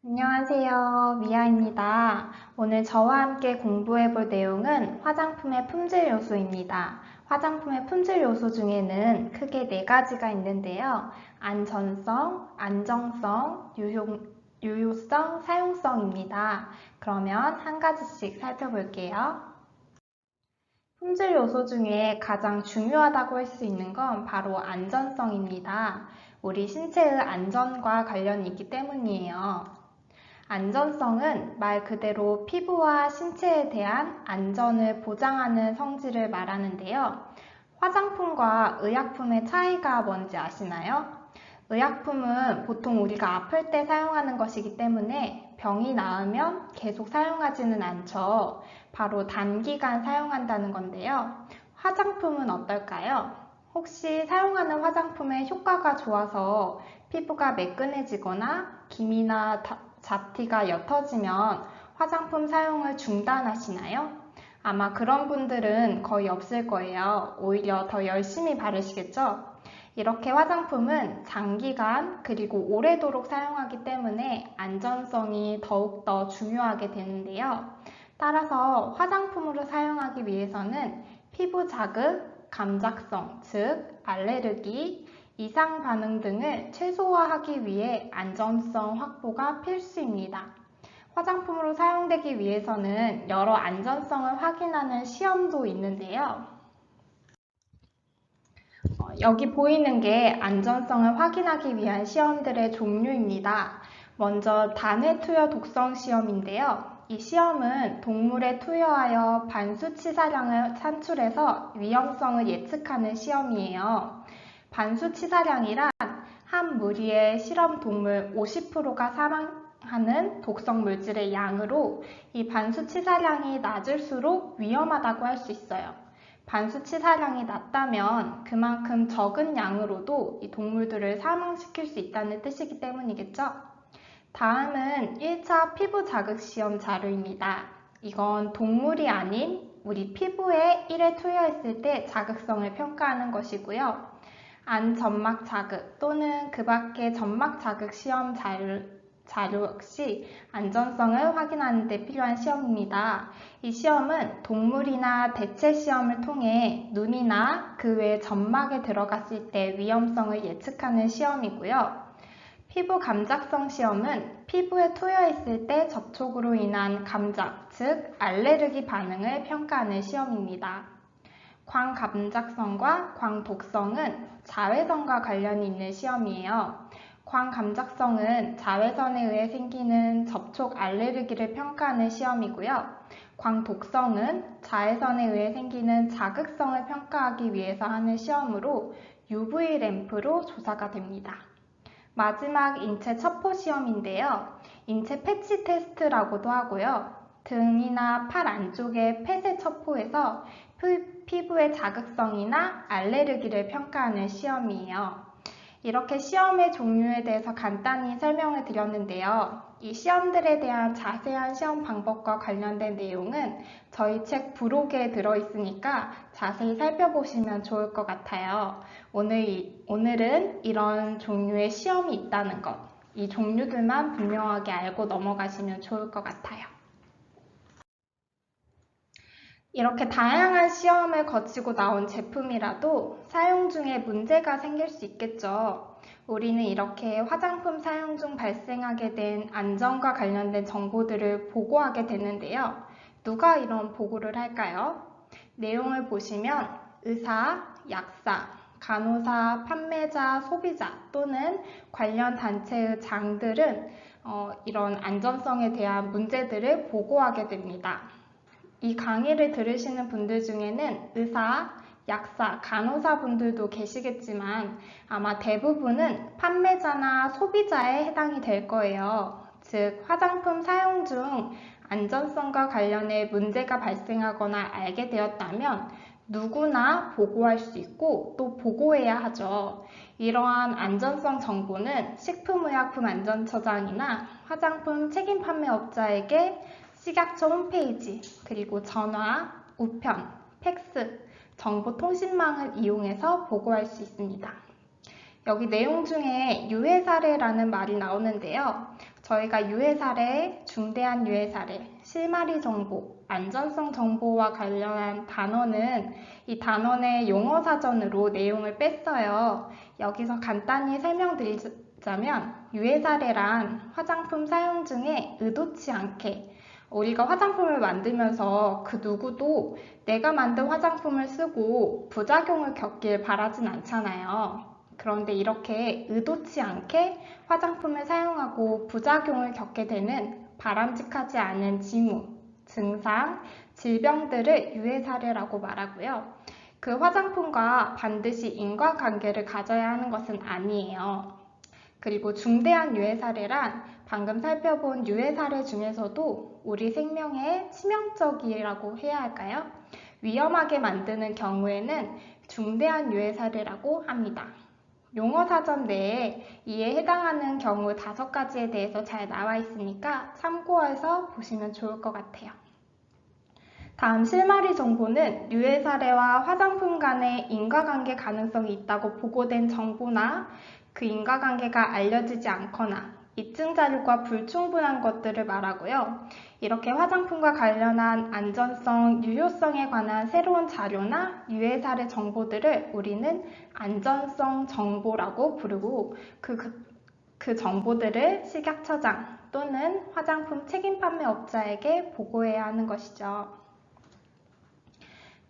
안녕하세요. 미아입니다. 오늘 저와 함께 공부해 볼 내용은 화장품의 품질 요소입니다. 화장품의 품질 요소 중에는 크게 네 가지가 있는데요. 안전성, 안정성, 유효성, 사용성입니다. 그러면 한 가지씩 살펴볼게요. 품질 요소 중에 가장 중요하다고 할 수 있는 건 바로 안전성입니다. 우리 신체의 안전과 관련이 있기 때문이에요. 안전성은 말 그대로 피부와 신체에 대한 안전을 보장하는 성질을 말하는데요. 화장품과 의약품의 차이가 뭔지 아시나요? 의약품은 보통 우리가 아플 때 사용하는 것이기 때문에 병이 나으면 계속 사용하지는 않죠. 바로 단기간 사용한다는 건데요. 화장품은 어떨까요? 혹시 사용하는 화장품의 효과가 좋아서 피부가 매끈해지거나 기미나 잡티가 옅어지면 화장품 사용을 중단하시나요? 아마 그런 분들은 거의 없을 거예요. 오히려 더 열심히 바르시겠죠? 이렇게 화장품은 장기간 그리고 오래도록 사용하기 때문에 안전성이 더욱더 중요하게 되는데요. 따라서 화장품으로 사용하기 위해서는 피부 자극, 감작성, 즉 알레르기, 이상 반응 등을 최소화하기 위해 안전성 확보가 필수입니다. 화장품으로 사용되기 위해서는 여러 안전성을 확인하는 시험도 있는데요. 여기 보이는 게 안전성을 확인하기 위한 시험들의 종류입니다. 먼저 단회 투여 독성 시험인데요. 이 시험은 동물에 투여하여 반수치사량을 산출해서 위험성을 예측하는 시험이에요. 반수치사량이란 한 무리의 실험 동물 50%가 사망하는 독성 물질의 양으로 이 반수치사량이 낮을수록 위험하다고 할 수 있어요. 반수치사량이 낮다면 그만큼 적은 양으로도 이 동물들을 사망시킬 수 있다는 뜻이기 때문이겠죠? 다음은 1차 피부 자극 시험 자료입니다. 이건 동물이 아닌 우리 피부에 1회 투여했을 때 자극성을 평가하는 것이고요. 안점막 자극 또는 그 밖의 점막 자극 시험 자료 역시 안전성을 확인하는 데 필요한 시험입니다. 이 시험은 동물이나 대체 시험을 통해 눈이나 그 외 점막에 들어갔을 때 위험성을 예측하는 시험이고요. 피부 감작성 시험은 피부에 투여했을 때 접촉으로 인한 감작, 즉 알레르기 반응을 평가하는 시험입니다. 광감작성과 광독성은 자외선과 관련이 있는 시험이에요. 광감작성은 자외선에 의해 생기는 접촉 알레르기를 평가하는 시험이고요. 광독성은 자외선에 의해 생기는 자극성을 평가하기 위해서 하는 시험으로 UV 램프로 조사가 됩니다. 마지막 인체 첩보 시험인데요. 인체 패치 테스트라고도 하고요. 등이나 팔 안쪽의 펫의 첩보에서 피부의 자극성이나 알레르기를 평가하는 시험이에요. 이렇게 시험의 종류에 대해서 간단히 설명을 드렸는데요. 이 시험들에 대한 자세한 시험 방법과 관련된 내용은 저희 책 부록에 들어있으니까 자세히 살펴보시면 좋을 것 같아요. 오늘은 이런 종류의 시험이 있다는 것, 이 종류들만 분명하게 알고 넘어가시면 좋을 것 같아요. 이렇게 다양한 시험을 거치고 나온 제품이라도 사용 중에 문제가 생길 수 있겠죠. 우리는 이렇게 화장품 사용 중 발생하게 된 안전과 관련된 정보들을 보고하게 되는데요. 누가 이런 보고를 할까요? 내용을 보시면 의사, 약사, 간호사, 판매자, 소비자 또는 관련 단체의 장들은 이런 안전성에 대한 문제들을 보고하게 됩니다. 이 강의를 들으시는 분들 중에는 의사, 약사, 간호사 분들도 계시겠지만 아마 대부분은 판매자나 소비자에 해당이 될 거예요. 즉, 화장품 사용 중 안전성과 관련해 문제가 발생하거나 알게 되었다면 누구나 보고할 수 있고 또 보고해야 하죠. 이러한 안전성 정보는 식품의약품안전처장이나 화장품 책임 판매업자에게 식약처 홈페이지, 그리고 전화, 우편, 팩스, 정보통신망을 이용해서 보고할 수 있습니다. 여기 내용 중에 유해 사례라는 말이 나오는데요. 저희가 유해 사례, 중대한 유해 사례, 실마리 정보, 안전성 정보와 관련한 단어는 이 단원의 용어 사전으로 내용을 뺐어요. 여기서 간단히 설명드리자면 유해 사례란 화장품 사용 중에 의도치 않게 우리가 화장품을 만들면서 그 누구도 내가 만든 화장품을 쓰고 부작용을 겪길 바라진 않잖아요. 그런데 이렇게 의도치 않게 화장품을 사용하고 부작용을 겪게 되는 바람직하지 않은 징후, 증상, 질병들을 유해 사례라고 말하고요. 그 화장품과 반드시 인과관계를 가져야 하는 것은 아니에요. 그리고 중대한 유해 사례란 방금 살펴본 유해 사례 중에서도 우리 생명에 치명적이라고 해야 할까요? 위험하게 만드는 경우에는 중대한 유해 사례라고 합니다. 용어 사전 내에 이에 해당하는 경우 5가지에 대해서 잘 나와 있으니까 참고해서 보시면 좋을 것 같아요. 다음 실마리 정보는 유해 사례와 화장품 간의 인과관계 가능성이 있다고 보고된 정보나 그 인과관계가 알려지지 않거나 입증 자료가 불충분한 것들을 말하고요. 이렇게 화장품과 관련한 안전성, 유효성에 관한 새로운 자료나 유해 사례 정보들을 우리는 안전성 정보라고 부르고 그 정보들을 식약처장 또는 화장품 책임 판매업자에게 보고해야 하는 것이죠.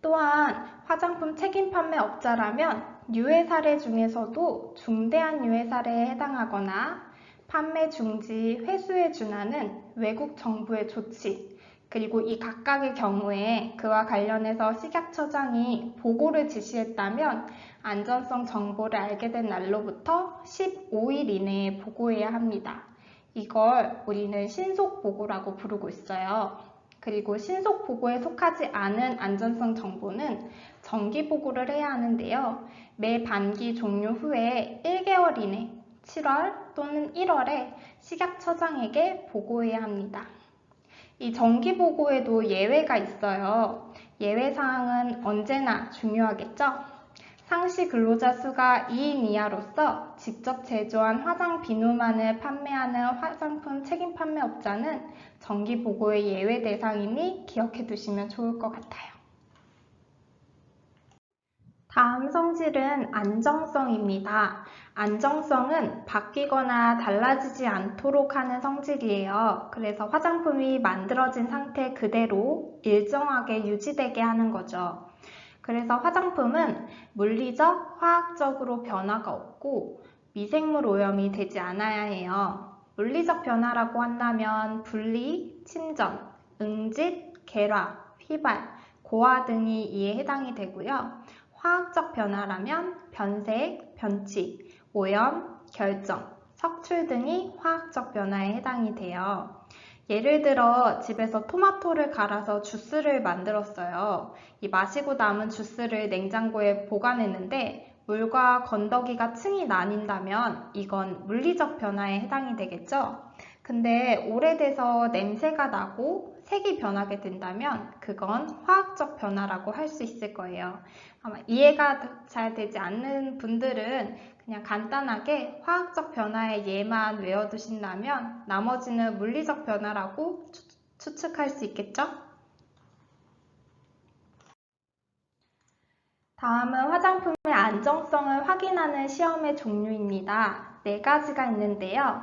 또한 화장품 책임 판매업자라면 유해 사례 중에서도 중대한 유해 사례에 해당하거나 판매 중지, 회수에 준하는 외국 정부의 조치, 그리고 이 각각의 경우에 그와 관련해서 식약처장이 보고를 지시했다면 안전성 정보를 알게 된 날로부터 15일 이내에 보고해야 합니다. 이걸 우리는 신속보고라고 부르고 있어요. 그리고 신속보고에 속하지 않은 안전성 정보는 정기보고를 해야 하는데요. 매 반기 종료 후에 1개월 이내 7월 또는 1월에 식약처장에게 보고해야 합니다. 이 정기보고에도 예외가 있어요. 예외사항은 언제나 중요하겠죠? 상시 근로자 수가 2인 이하로서 직접 제조한 화장 비누만을 판매하는 화장품 책임 판매업자는 정기보고의 예외 대상이니 기억해 두시면 좋을 것 같아요. 다음 성질은 안정성입니다. 안정성은 바뀌거나 달라지지 않도록 하는 성질이에요. 그래서 화장품이 만들어진 상태 그대로 일정하게 유지되게 하는 거죠. 그래서 화장품은 물리적, 화학적으로 변화가 없고 미생물 오염이 되지 않아야 해요. 물리적 변화라고 한다면 분리, 침전, 응집, 결화, 휘발, 고화 등이 이에 해당이 되고요. 화학적 변화라면 변색, 변칙, 오염, 결정, 석출 등이 화학적 변화에 해당이 돼요. 예를 들어 집에서 토마토를 갈아서 주스를 만들었어요. 이 마시고 남은 주스를 냉장고에 보관했는데 물과 건더기가 층이 나뉜다면 이건 물리적 변화에 해당이 되겠죠? 근데 오래돼서 냄새가 나고 색이 변하게 된다면 그건 화학적 변화라고 할 수 있을 거예요. 아마 이해가 잘 되지 않는 분들은 그냥 간단하게 화학적 변화의 예만 외워두신다면 나머지는 물리적 변화라고 추측할 수 있겠죠? 다음은 화장품의 안정성을 확인하는 시험의 종류입니다. 4가지가 있는데요.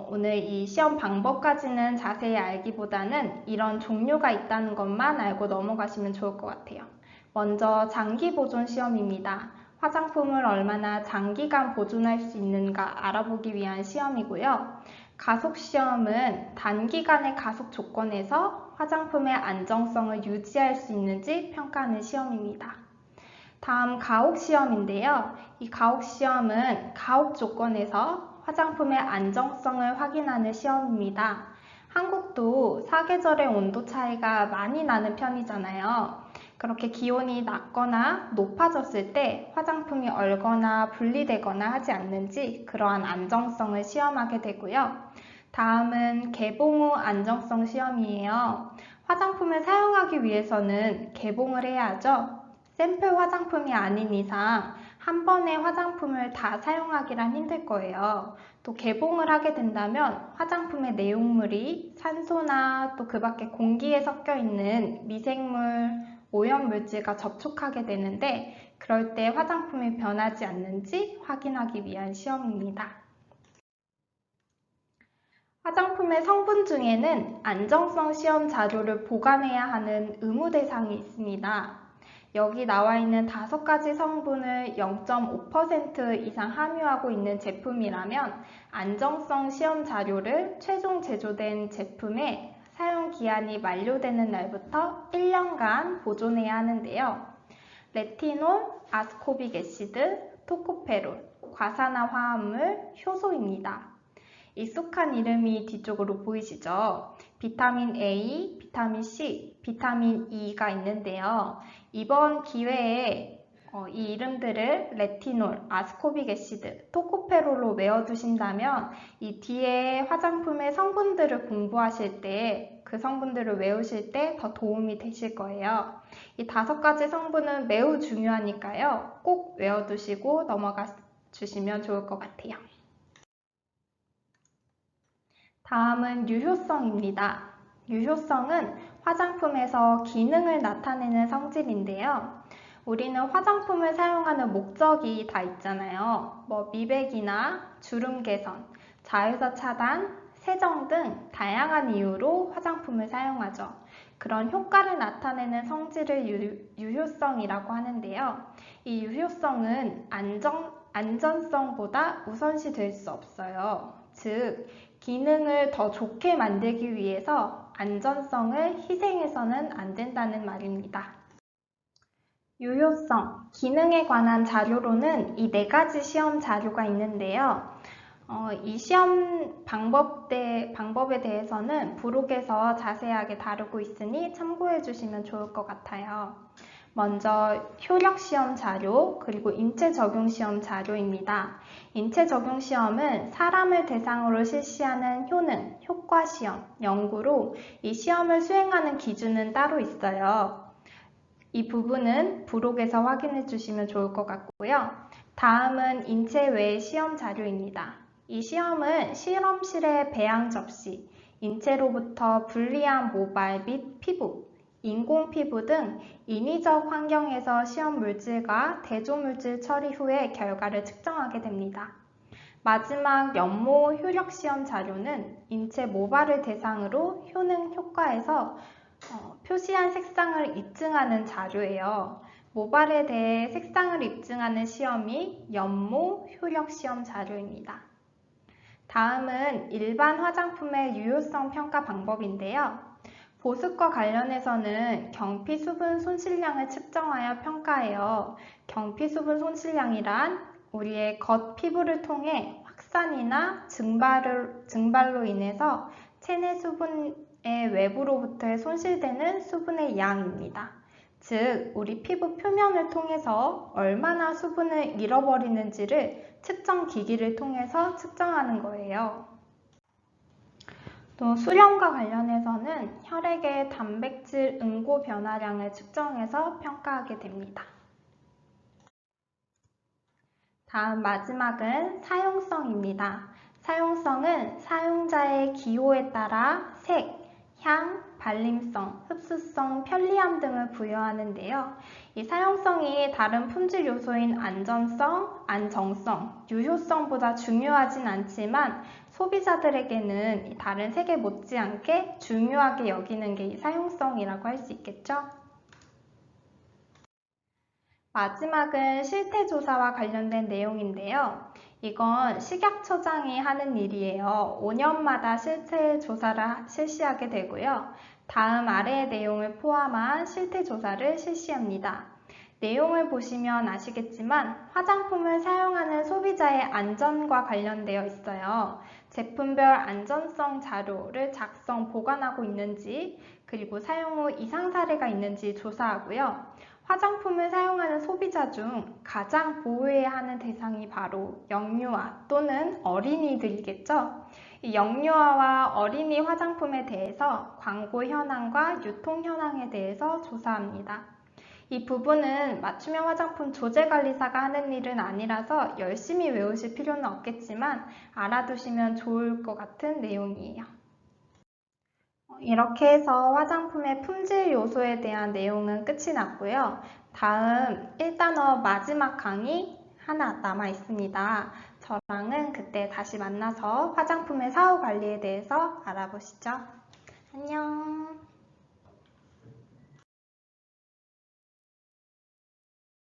오늘 이 시험 방법까지는 자세히 알기보다는 이런 종류가 있다는 것만 알고 넘어가시면 좋을 것 같아요. 먼저 장기 보존 시험입니다. 화장품을 얼마나 장기간 보존할 수 있는가 알아보기 위한 시험이고요. 가속 시험은 단기간의 가속 조건에서 화장품의 안정성을 유지할 수 있는지 평가하는 시험입니다. 다음 가혹 시험인데요. 이 가혹 시험은 가혹 조건에서 화장품의 안정성을 확인하는 시험입니다. 한국도 사계절의 온도 차이가 많이 나는 편이잖아요. 그렇게 기온이 낮거나 높아졌을 때 화장품이 얼거나 분리되거나 하지 않는지 그러한 안정성을 시험하게 되고요. 다음은 개봉 후 안정성 시험이에요. 화장품을 사용하기 위해서는 개봉을 해야 하죠. 샘플 화장품이 아닌 이상 한 번에 화장품을 다 사용하기란 힘들 거예요. 또 개봉을 하게 된다면 화장품의 내용물이 산소나 또 그 밖에 공기에 섞여 있는 미생물, 오염물질과 접촉하게 되는데 그럴 때 화장품이 변하지 않는지 확인하기 위한 시험입니다. 화장품의 성분 중에는 안정성 시험 자료를 보관해야 하는 의무 대상이 있습니다. 여기 나와 있는 5가지 성분을 0.5% 이상 함유하고 있는 제품이라면 안정성 시험 자료를 최종 제조된 제품의 사용 기한이 만료되는 날부터 1년간 보존해야 하는데요. 레티놀, 아스코빅 애시드, 토코페롤, 과산화 화합물, 효소입니다. 익숙한 이름이 뒤쪽으로 보이시죠? 비타민 A, 비타민 C, 비타민 E가 있는데요. 이번 기회에 이 이름들을 레티놀, 아스코빅 애시드, 토코페롤로 외워두신다면 이 뒤에 화장품의 성분들을 공부하실 때 그 성분들을 외우실 때 더 도움이 되실 거예요. 이 5가지 성분은 매우 중요하니까요. 꼭 외워두시고 넘어가 주시면 좋을 것 같아요. 다음은 유효성입니다. 유효성은 화장품에서 기능을 나타내는 성질인데요. 우리는 화장품을 사용하는 목적이 다 있잖아요. 미백이나 주름 개선, 자외선 차단, 세정 등 다양한 이유로 화장품을 사용하죠. 그런 효과를 나타내는 성질을 유효성이라고 하는데요. 이 유효성은 안전성보다 우선시 될 수 없어요. 즉, 기능을 더 좋게 만들기 위해서 안전성을 희생해서는 안 된다는 말입니다. 유효성, 기능에 관한 자료로는 이 4가지 시험 자료가 있는데요. 이 시험 방법에 대해서는 부록에서 자세하게 다루고 있으니 참고해 주시면 좋을 것 같아요. 먼저 효력 시험 자료, 그리고 인체 적용 시험 자료입니다. 인체 적용 시험은 사람을 대상으로 실시하는 효능, 효과 시험, 연구로 이 시험을 수행하는 기준은 따로 있어요. 이 부분은 부록에서 확인해 주시면 좋을 것 같고요. 다음은 인체 외 시험 자료입니다. 이 시험은 실험실의 배양 접시, 인체로부터 분리한 모발 및 피부, 인공 피부 등 인위적 환경에서 시험 물질과 대조물질 처리 후에 결과를 측정하게 됩니다. 마지막 연모 효력 시험 자료는 인체 모발을 대상으로 효능 효과에서 표시한 색상을 입증하는 자료예요. 모발에 대해 색상을 입증하는 시험이 연모 효력 시험 자료입니다. 다음은 일반 화장품의 유효성 평가 방법인데요. 보습과 관련해서는 경피 수분 손실량을 측정하여 평가해요. 경피 수분 손실량이란 우리의 겉 피부를 통해 확산이나 증발로 인해서 체내 수분의 외부로부터 손실되는 수분의 양입니다. 즉, 우리 피부 표면을 통해서 얼마나 수분을 잃어버리는지를 측정 기기를 통해서 측정하는 거예요. 또 수렴과 관련해서는 혈액의 단백질 응고 변화량을 측정해서 평가하게 됩니다. 다음 마지막은 사용성입니다. 사용성은 사용자의 기호에 따라 색, 향, 발림성, 흡수성, 편리함 등을 부여하는데요. 이 사용성이 다른 품질 요소인 안전성, 안정성, 유효성보다 중요하진 않지만 소비자들에게는 다른 색에 못지않게 중요하게 여기는 게 이 사용성이라고 할 수 있겠죠? 마지막은 실태조사와 관련된 내용인데요. 이건 식약처장이 하는 일이에요. 5년마다 실태조사를 실시하게 되고요. 다음 아래의 내용을 포함한 실태조사를 실시합니다. 내용을 보시면 아시겠지만 화장품을 사용하는 소비자의 안전과 관련되어 있어요. 제품별 안전성 자료를 작성, 보관하고 있는지, 그리고 사용 후 이상 사례가 있는지 조사하고요. 화장품을 사용하는 소비자 중 가장 보호해야 하는 대상이 바로 영유아 또는 어린이들이겠죠. 이 영유아와 어린이 화장품에 대해서 광고 현황과 유통 현황에 대해서 조사합니다. 이 부분은 맞춤형 화장품 조제관리사가 하는 일은 아니라서 열심히 외우실 필요는 없겠지만 알아두시면 좋을 것 같은 내용이에요. 이렇게 해서 화장품의 품질 요소에 대한 내용은 끝이 났고요. 다음 1단원 마지막 강의 하나 남아 있습니다. 저랑은 그때 다시 만나서 화장품의 사후 관리에 대해서 알아보시죠. 안녕.